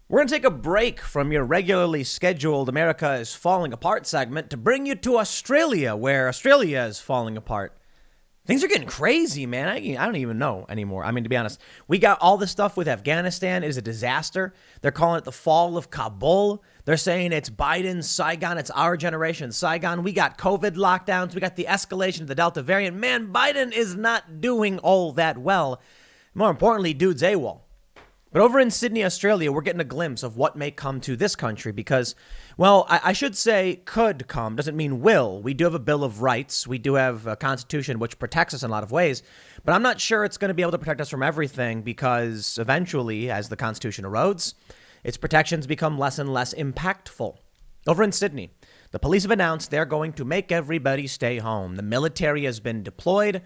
We're going to take a break from your regularly scheduled America is Falling Apart segment to bring you to Australia, where Australia is falling apart. Things are getting crazy, man. I don't even know anymore. I mean, to be honest, we got all this stuff with Afghanistan. It is a disaster. They're calling it the fall of Kabul. They're saying it's Biden's Saigon. It's our generation's Saigon. We got COVID lockdowns. We got the escalation of the Delta variant. Man, Biden is not doing all that well. More importantly, dude's AWOL. But over in Sydney, Australia, we're getting a glimpse of what may come to this country because, well, I should say could come, doesn't mean will. We do have a Bill of Rights. We do have a Constitution which protects us in a lot of ways. But I'm not sure it's going to be able to protect us from everything because eventually, as the Constitution erodes, its protections become less and less impactful. Over in Sydney, the police have announced they're going to make everybody stay home. The military has been deployed.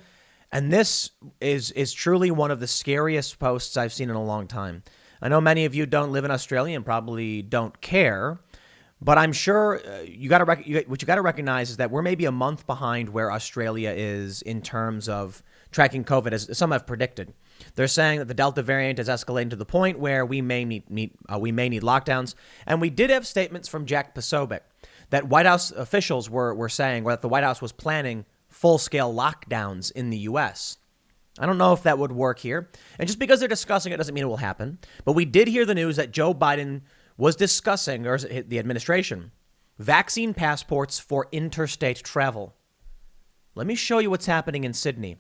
And this is truly one of the scariest posts I've seen in a long time. I know many of you don't live in Australia and probably don't care, but I'm sure what you got to recognize is that we're maybe a month behind where Australia is in terms of tracking COVID, as some have predicted. They're saying that the Delta variant is escalating to the point where we may need lockdowns. And we did have statements from Jack Posobiec that White House officials were saying, or that the White House was planning full-scale lockdowns in the U.S. I don't know if that would work here. And just because they're discussing it doesn't mean it will happen. But we did hear the news that Joe Biden was discussing, or the administration, vaccine passports for interstate travel. Let me show you what's happening in Sydney.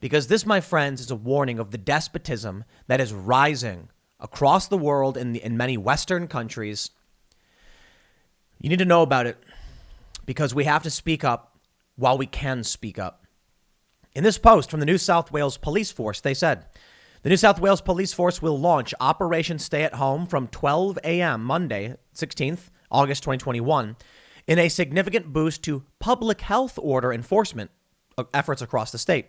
Because this, my friends, is a warning of the despotism that is rising across the world in many Western countries. You need to know about it because we have to speak up while we can speak up. In this post from the New South Wales Police Force, they said, the New South Wales Police Force will launch Operation Stay at Home from 12 a.m. Monday, 16th, August 2021, in a significant boost to public health order enforcement efforts across the state.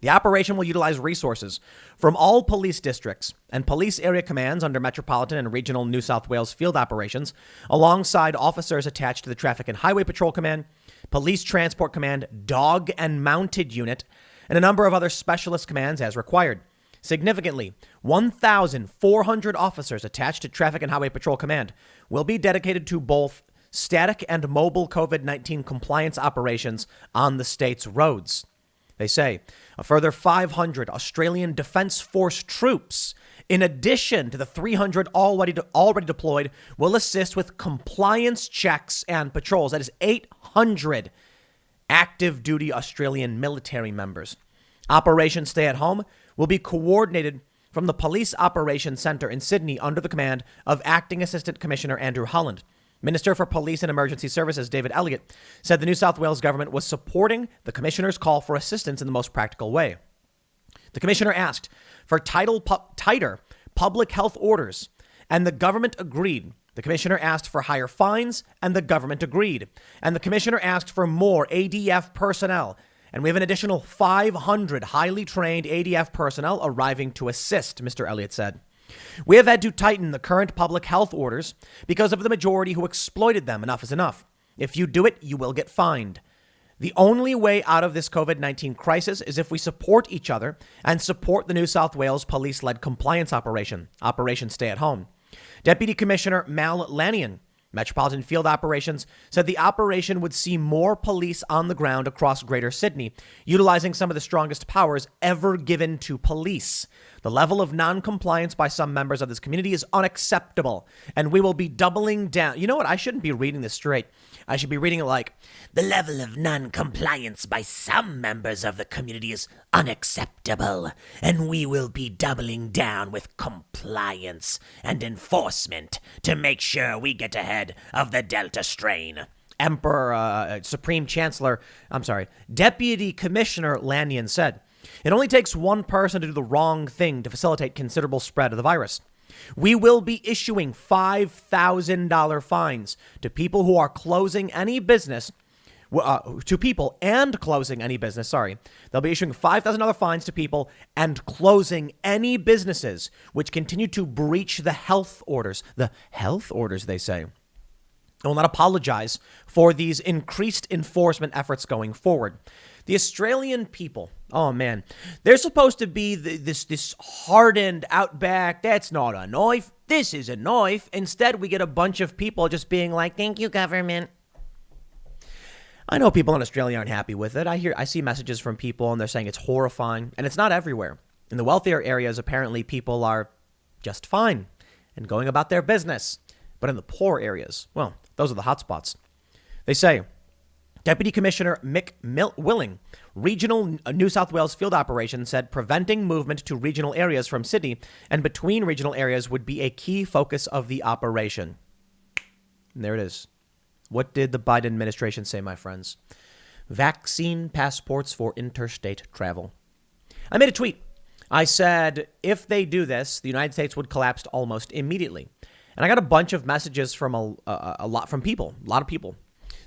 The operation will utilize resources from all police districts and police area commands under Metropolitan and Regional New South Wales field operations, alongside officers attached to the Traffic and Highway Patrol Command, Police Transport Command, Dog and Mounted Unit, and a number of other specialist commands as required. Significantly, 1,400 officers attached to Traffic and Highway Patrol Command will be dedicated to both static and mobile COVID-19 compliance operations on the state's roads. They say a further 500 Australian Defence Force troops, in addition to the 300 already deployed, will assist with compliance checks and patrols. That is 800 active duty Australian military members. Operation Stay at Home will be coordinated from the Police Operations Centre in Sydney under the command of Acting Assistant Commissioner Andrew Holland. Minister for Police and Emergency Services David Elliott said the New South Wales government was supporting the commissioner's call for assistance in the most practical way. The commissioner asked for tighter public health orders, and the government agreed. The commissioner asked for higher fines, and the government agreed. And the commissioner asked for more ADF personnel. And we have an additional 500 highly trained ADF personnel arriving to assist, Mr. Elliott said. We have had to tighten the current public health orders because of the majority who exploited them. Enough is enough. If you do it, you will get fined. The only way out of this COVID-19 crisis is if we support each other and support the New South Wales police-led compliance Operation Stay at Home. Deputy Commissioner Mal Lannion, Metropolitan Field Operations, said the operation would see more police on the ground across Greater Sydney, utilizing some of the strongest powers ever given to police. The level of non-compliance by some members of this community is unacceptable, and we will be doubling down. You know what? I shouldn't be reading this straight. I should be reading it like, the level of non-compliance by some members of the community is unacceptable, and we will be doubling down with compliance and enforcement to make sure we get ahead of the Delta strain. Deputy Commissioner Lannion said, it only takes one person to do the wrong thing to facilitate considerable spread of the virus. We will be issuing $5,000 fines to people who are closing any business. To people and closing any business. They'll be issuing $5,000 fines to people and closing any businesses which continue to breach the health orders. The health orders, they say. I will not apologize for these increased enforcement efforts going forward. The Australian people Oh man, they're supposed to be this hardened outback. That's not a knife. This is a knife. Instead, we get a bunch of people just being like, "Thank you, government." I know people in Australia aren't happy with it. I see messages from people and they're saying it's horrifying, and it's not everywhere. In the wealthier areas, apparently people are just fine and going about their business. But in the poor areas, well, those are the hot spots. They say, Deputy Commissioner Mick Willing, Regional New South Wales Field Operations, said preventing movement to regional areas from Sydney and between regional areas would be a key focus of the operation. And there it is. What did the Biden administration say, my friends? Vaccine passports for interstate travel. I made a tweet. I said, if they do this, the United States would collapse almost immediately. And I got a bunch of messages from a lot of people,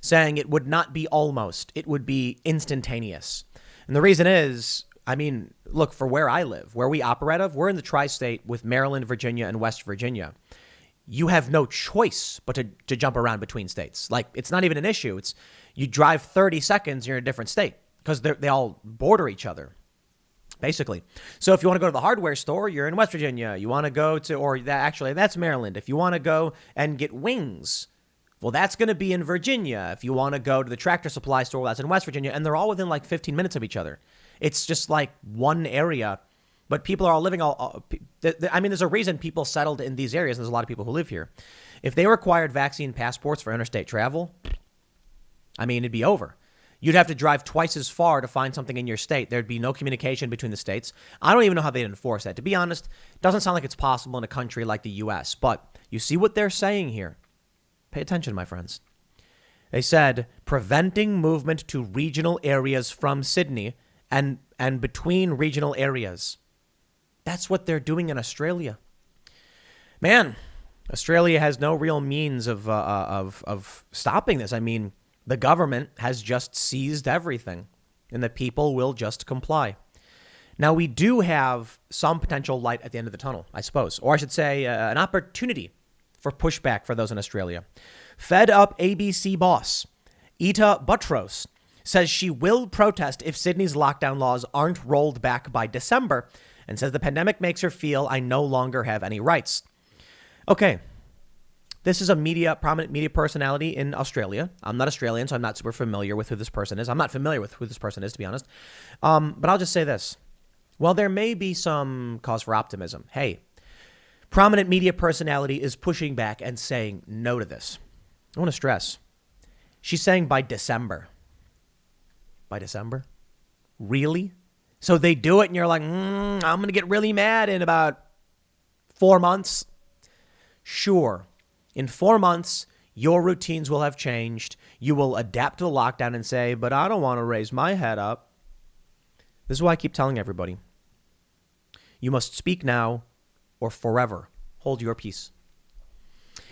saying it would not be almost, it would be instantaneous. And the reason is, I mean, look, for where I live, where we operate of, we're in the tri-state with Maryland, Virginia, and West Virginia. You have no choice but to jump around between states. Like, it's not even an issue. It's you drive 30 seconds, you're in a different state because they all border each other, basically. So if you want to go to the hardware store, you're in West Virginia. You want to go to, or that actually, that's Maryland. If you want to go and get wings, well, that's going to be in Virginia. If you want to go to the Tractor Supply store, that's in West Virginia. And they're all within like 15 minutes of each other. It's just like one area. But people are all living I mean, there's a reason people settled in these areas. And there's a lot of people who live here. If they required vaccine passports for interstate travel, I mean, it'd be over. You'd have to drive twice as far to find something in your state. There'd be no communication between the states. I don't even know how they'd enforce that. To be honest, it doesn't sound like it's possible in a country like the U.S. But you see what they're saying here. Pay attention, my friends. They said preventing movement to regional areas from Sydney and between regional areas. That's what they're doing in Australia. Man, Australia has no real means of stopping this. I mean, the government has just seized everything, and the people will just comply. Now, we do have some potential light at the end of the tunnel, I suppose, or I should say an opportunity for pushback for those in Australia. Fed up ABC boss Ita Buttrose says she will protest if Sydney's lockdown laws aren't rolled back by December, and says the pandemic makes her feel I no longer have any rights. Okay. This is a prominent media personality in Australia. I'm not Australian, so I'm not super familiar with who this person is. I'm not familiar with who this person is, to be honest. But I'll just say this. While there may be some cause for optimism, hey, prominent media personality is pushing back and saying no to this. I want to stress. She's saying by December. By December? Really? So they do it and you're like, I'm going to get really mad in about 4 months. Sure. In 4 months, your routines will have changed. You will adapt to the lockdown and say, but I don't want to raise my head up. This is why I keep telling everybody. You must speak now or forever hold your peace.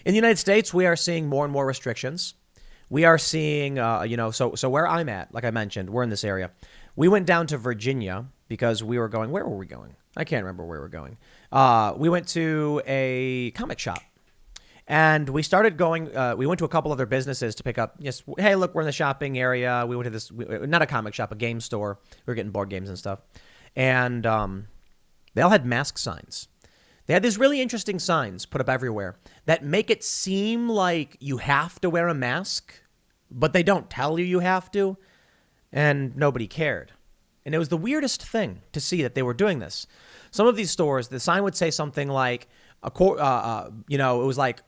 In the United States, we are seeing more and more restrictions. We are seeing, so where I'm at, like I mentioned, we're in this area. We went down to Virginia because we were going, where were we going? I can't remember where we were going. We went to a comic shop. And we started going, we went to a couple other businesses to pick up, yes, hey, look, we're in the shopping area. We went to this, not a comic shop, a game store. We were getting board games and stuff. And they all had mask signs. They had these really interesting signs put up everywhere that make it seem like you have to wear a mask, but they don't tell you have to. And nobody cared. And it was the weirdest thing to see that they were doing this. Some of these stores, the sign would say something like, it was like,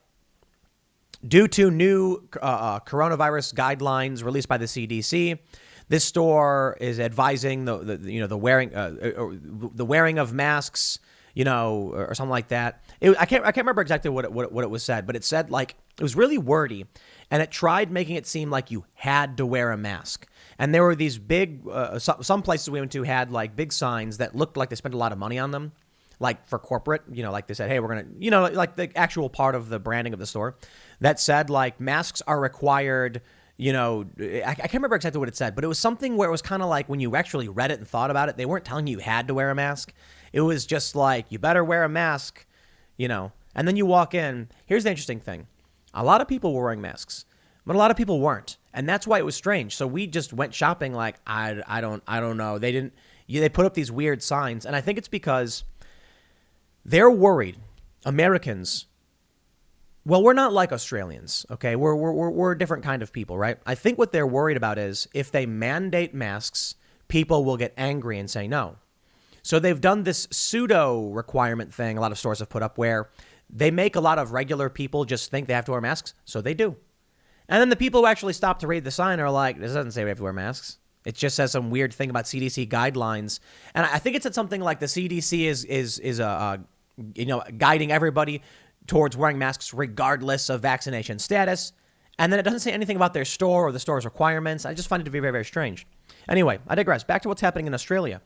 due to new coronavirus guidelines released by the CDC, this store is advising the wearing of masks, or something like that. I can't remember exactly what it was said, but it said like it was really wordy, and it tried making it seem like you had to wear a mask. And there were these big some places we went to had like big signs that looked like they spent a lot of money on them. Like for corporate, like they said, hey, we're going to, like the actual part of the branding of the store that said like masks are required, I can't remember exactly what it said, but it was something where it was kind of like when you actually read it and thought about it, they weren't telling you had to wear a mask. It was just like, you better wear a mask, and then you walk in. Here's the interesting thing. A lot of people were wearing masks, but a lot of people weren't. And that's why it was strange. So we just went shopping like, I don't know. They didn't. they put up these weird signs. And I think it's because they're worried. Americans, well, we're not like Australians, okay? We're a different kind of people, right? I think what they're worried about is if they mandate masks, people will get angry and say no. So they've done this pseudo requirement thing a lot of stores have put up where they make a lot of regular people just think they have to wear masks, so they do. And then the people who actually stop to read the sign are like, this doesn't say we have to wear masks. It just says some weird thing about CDC guidelines. And I think it said something like the CDC is guiding everybody towards wearing masks regardless of vaccination status. And then it doesn't say anything about their store or the store's requirements. I just find it to be very, very strange. Anyway, I digress. Back to what's happening in Australia.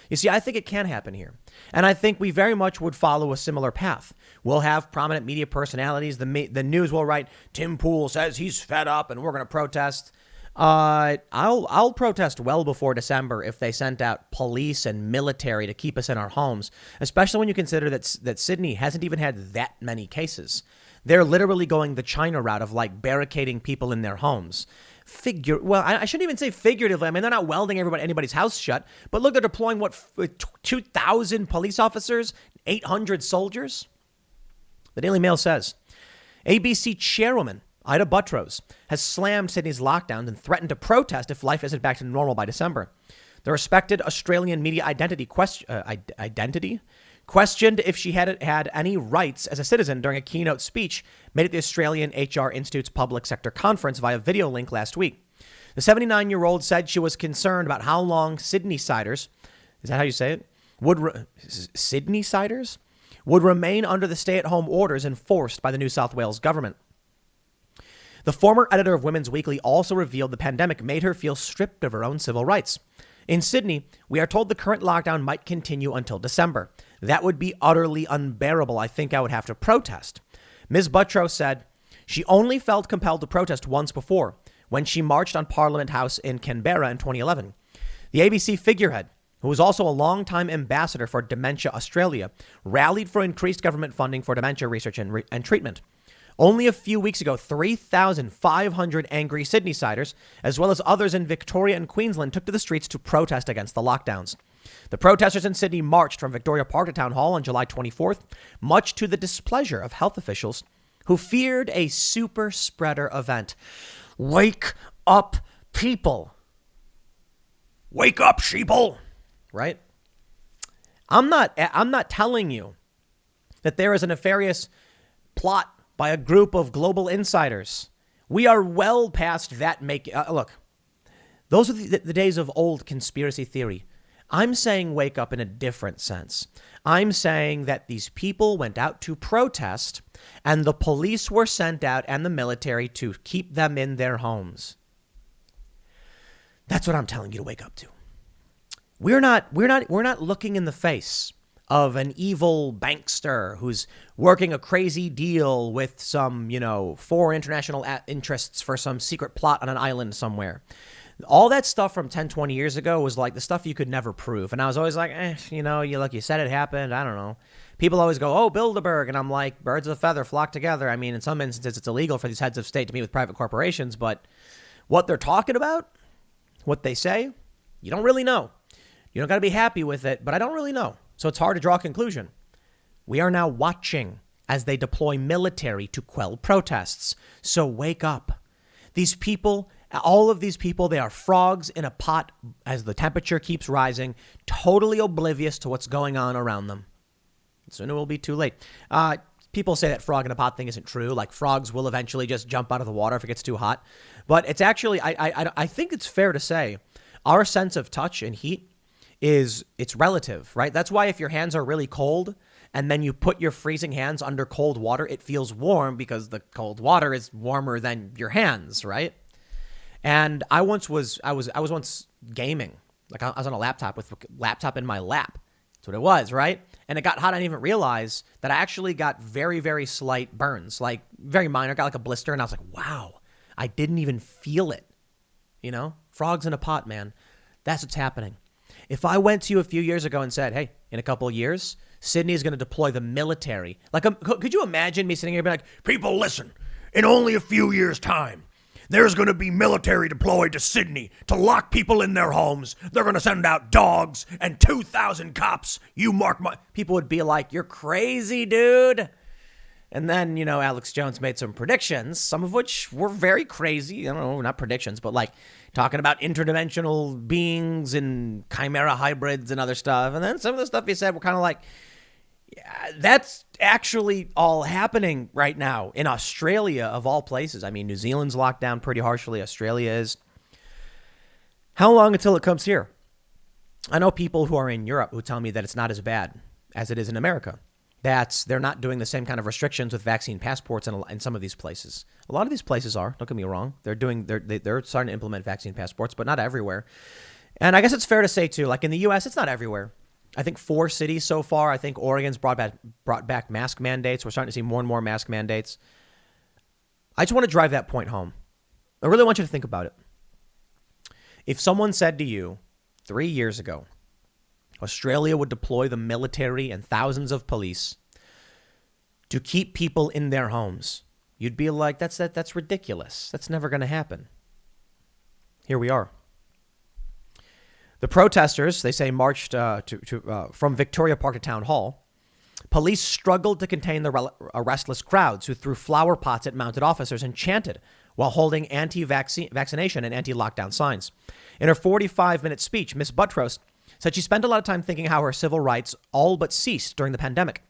You see, I think it can happen here. And I think we very much would follow a similar path. We'll have prominent media personalities. The news will write, Tim Pool says he's fed up and we're going to protest. I'll protest well before December if they sent out police and military to keep us in our homes, especially when you consider that Sydney hasn't even had that many cases. They're literally going the China route of like barricading people in their homes. I shouldn't even say figuratively. I mean, they're not welding anybody's house shut, but look, they're deploying 2,000 police officers, 800 soldiers. The Daily Mail says ABC chairwoman Ita Buttrose has slammed Sydney's lockdowns and threatened to protest if life isn't back to normal by December. The respected Australian media identity questioned if she had any rights as a citizen during a keynote speech made at the Australian HR Institute's public sector conference via video link last week. The 79-year-old said she was concerned about how long Sydney-siders, is that how you say it? Sydney-siders would remain under the stay-at-home orders enforced by the New South Wales government. The former editor of Women's Weekly also revealed the pandemic made her feel stripped of her own civil rights. In Sydney, we are told the current lockdown might continue until December. That would be utterly unbearable. I think I would have to protest. Ms. Buttrose said she only felt compelled to protest once before, when she marched on Parliament House in Canberra in 2011. The ABC figurehead, who was also a longtime ambassador for Dementia Australia, rallied for increased government funding for dementia research and treatment. Only a few weeks ago, 3,500 angry Sydney-siders, as well as others in Victoria and Queensland, took to the streets to protest against the lockdowns. The protesters in Sydney marched from Victoria Park to Town Hall on July 24th, much to the displeasure of health officials who feared a super spreader event. Wake up, people. Wake up, sheeple. Right? I'm not telling you that there is a nefarious plot by a group of global insiders. We are well past that. Look, those are the days of old conspiracy theory. I'm saying wake up in a different sense. I'm saying that these people went out to protest and the police were sent out and the military to keep them in their homes. That's what I'm telling you to wake up to. We're not looking in the face of an evil bankster who's working a crazy deal with some, foreign international interests for some secret plot on an island somewhere. All that stuff from 10, 20 years ago was like the stuff you could never prove. And I was always like, you said it happened. I don't know. People always go, oh, Bilderberg. And I'm like, birds of a feather flock together. I mean, in some instances, it's illegal for these heads of state to meet with private corporations. But what they're talking about, what they say, you don't really know. You don't got to be happy with it, but I don't really know. So it's hard to draw a conclusion. We are now watching as they deploy military to quell protests. So wake up. These people, all of these people, they are frogs in a pot as the temperature keeps rising, totally oblivious to what's going on around them. Soon it will be too late. People say that frog in a pot thing isn't true. Like frogs will eventually just jump out of the water if it gets too hot. But it's actually, I think it's fair to say our sense of touch and heat it's relative, right? That's why if your hands are really cold and then you put your freezing hands under cold water, it feels warm because the cold water is warmer than your hands, right? And I was once gaming. Like I was on a laptop with a laptop in my lap. That's what it was, right? And it got hot. I didn't even realize that I actually got very, very slight burns, like very minor, got like a blister. And I was like, wow, I didn't even feel it. Frogs in a pot, man. That's what's happening. If I went to you a few years ago and said, hey, in a couple of years, Sydney is going to deploy the military. Like, could you imagine me sitting here and be like, people, listen, in only a few years' time, there's going to be military deployed to Sydney to lock people in their homes. They're going to send out dogs and 2,000 cops. You mark my... People would be like, you're crazy, dude. And then, Alex Jones made some predictions, some of which were very crazy. I don't know, not predictions, but like talking about interdimensional beings and chimera hybrids and other stuff. And then some of the stuff he said were kind of like, yeah, that's actually all happening right now in Australia, of all places. I mean, New Zealand's locked down pretty harshly. Australia is. How long until it comes here? I know people who are in Europe who tell me that it's not as bad as it is in America. They're not doing the same kind of restrictions with vaccine passports in some of these places. A lot of these places are. Don't get me wrong. They're starting to implement vaccine passports, but not everywhere. And I guess it's fair to say too, like in the U.S., it's not everywhere. I think 4 cities so far. I think Oregon's brought back mask mandates. We're starting to see more and more mask mandates. I just want to drive that point home. I really want you to think about it. If someone said to you 3 years ago, Australia would deploy the military and thousands of police to keep people in their homes, you'd be like, that's ridiculous. That's never going to happen. Here we are. The protesters, they say, marched from Victoria Park to Town Hall. Police struggled to contain the restless crowds who threw flower pots at mounted officers and chanted while holding anti-vaccination and anti-lockdown signs. In her 45-minute speech, Ms. Buttrose said she spent a lot of time thinking how her civil rights all but ceased during the pandemic.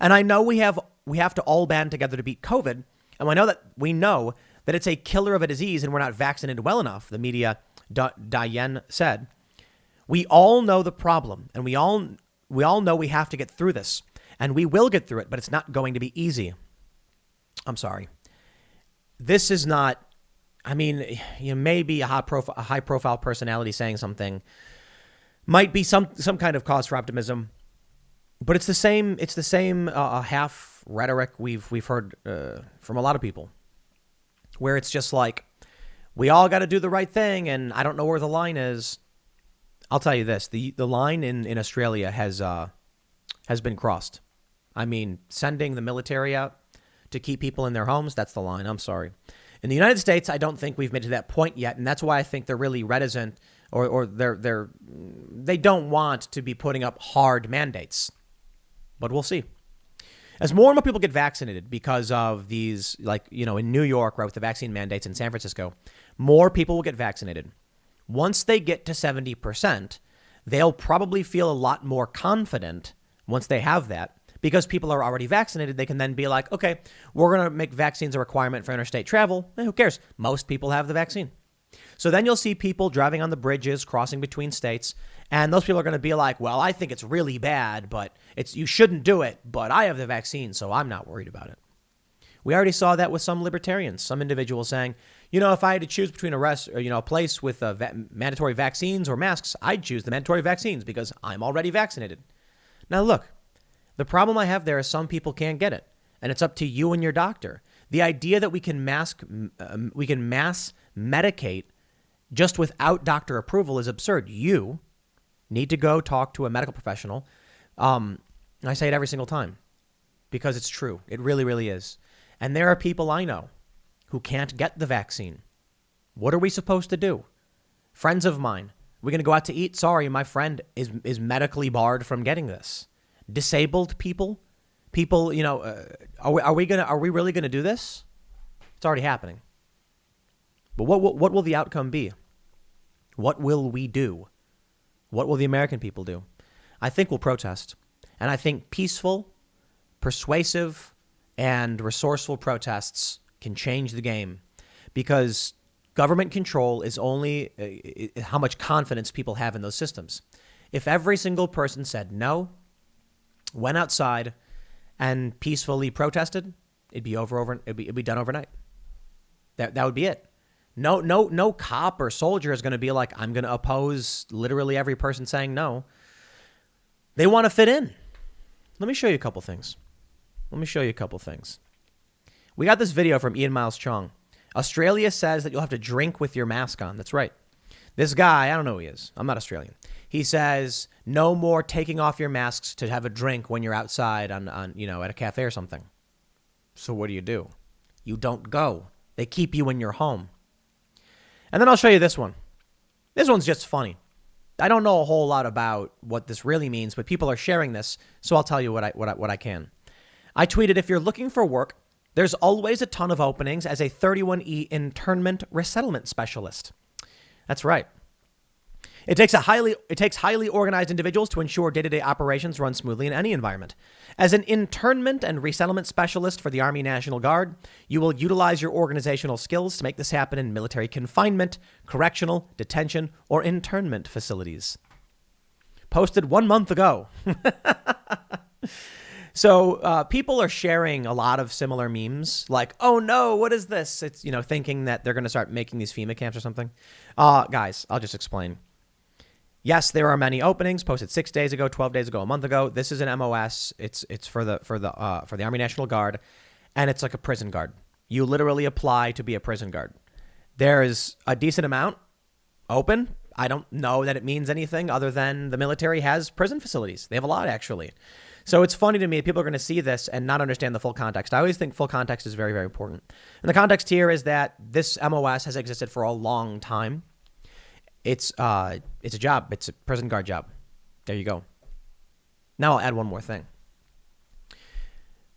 And I know we have to all band together to beat COVID. And we know that it's a killer of a disease and we're not vaccinated well enough, the media, Diane said. We all know the problem, and we all know we have to get through this, and we will get through it, but it's not going to be easy. I'm sorry. This is not, maybe a high profile personality saying something might be some kind of cause for optimism, but it's the same half rhetoric we've heard from a lot of people, where it's just like, we all got to do the right thing, and I don't know where the line is. I'll tell you this, the line in Australia has been crossed. I mean, sending the military out to keep people in their homes, that's the line. I'm sorry. In the United States, I don't think we've made to that point yet, and that's why I think they're really reticent, or they don't want to be putting up hard mandates. But we'll see. As more and more people get vaccinated because of these, in New York, right, with the vaccine mandates, in San Francisco, more people will get vaccinated. Once they get to 70%, they'll probably feel a lot more confident once they have that, because people are already vaccinated. They can then be like, okay, we're going to make vaccines a requirement for interstate travel. Who cares? Most people have the vaccine. So then you'll see people driving on the bridges, crossing between states, and those people are going to be like, well, I think it's really bad, but you shouldn't do it, but I have the vaccine, so I'm not worried about it. We already saw that with some libertarians, some individuals saying, if I had to choose between a place with mandatory vaccines or masks, I'd choose the mandatory vaccines because I'm already vaccinated. Now, look, the problem I have there is some people can't get it, and it's up to you and your doctor. The idea that we can mass medicate just without doctor approval is absurd. You need to go talk to a medical professional. I say it every single time because it's true. It really, really is. And there are people I know who can't get the vaccine. What are we supposed to do? Friends of mine, we're going to go out to eat. Sorry, my friend is medically barred from getting this. Disabled people, are we really going to do this? It's already happening. But what will the outcome be? What will we do? What will the American people do? I think we'll protest. And I think peaceful, persuasive, and resourceful protests can change the game, because government control is only how much confidence people have in those systems. If every single person said no, went outside, and peacefully protested, it'd be done overnight. That would be it. No cop or soldier is going to be like, I'm going to oppose literally every person saying no. They want to fit in. Let me show you a couple things. We got this video from Ian Miles Chong. Australia says that you'll have to drink with your mask on. That's right. This guy, I don't know who he is. I'm not Australian. He says no more taking off your masks to have a drink when you're outside on at a cafe or something. So what do? You don't go. They keep you in your home. And then I'll show you this one. This one's just funny. I don't know a whole lot about what this really means, but people are sharing this, so I'll tell you what I can. I tweeted, if you're looking for work, there's always a ton of openings as a 31E internment resettlement specialist. That's right. It takes highly organized individuals to ensure day-to-day operations run smoothly in any environment. As an internment and resettlement specialist for the Army National Guard, you will utilize your organizational skills to make this happen in military confinement, correctional, detention, or internment facilities. Posted 1 month ago. So people are sharing a lot of similar memes like, oh no, what is this? It's, thinking that they're going to start making these FEMA camps or something. Guys, I'll just explain. Yes, there are many openings posted 6 days ago, 12 days ago, a month ago. This is an MOS. It's for the Army National Guard, and it's like a prison guard. You literally apply to be a prison guard. There is a decent amount open. I don't know that it means anything other than the military has prison facilities. They have a lot, actually. So it's funny to me. People are going to see this and not understand the full context. I always think full context is very, very important. And the context here is that this MOS has existed for a long time. It's a job. It's a prison guard job. There you go. Now I'll add one more thing.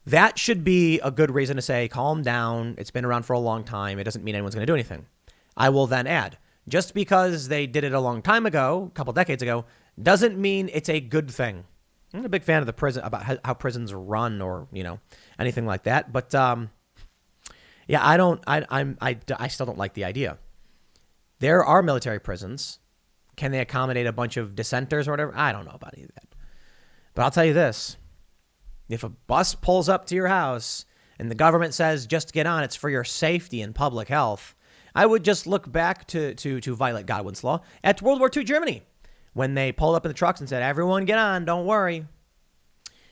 That should be a good reason to say, calm down. It's been around for a long time. It doesn't mean anyone's going to do anything. I will then add, just because they did it a long time ago, a couple decades ago, doesn't mean it's a good thing. I'm not a big fan of the prison, about how prisons run or, anything like that. But, yeah, I still don't like the idea. There are military prisons. Can they accommodate a bunch of dissenters or whatever? I don't know about any of that. But I'll tell you this. If a bus pulls up to your house and the government says, just get on, it's for your safety and public health, I would just look back to Violet Godwin's law at World War II Germany when they pulled up in the trucks and said, everyone get on, don't worry.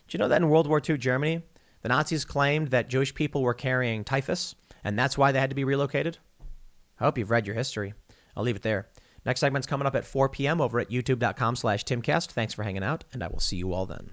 Did you know that in World War II Germany, the Nazis claimed that Jewish people were carrying typhus, and that's why they had to be relocated? I hope you've read your history. I'll leave it there. Next segment's coming up at 4 p.m. over at youtube.com/Timcast. Thanks for hanging out, and I will see you all then.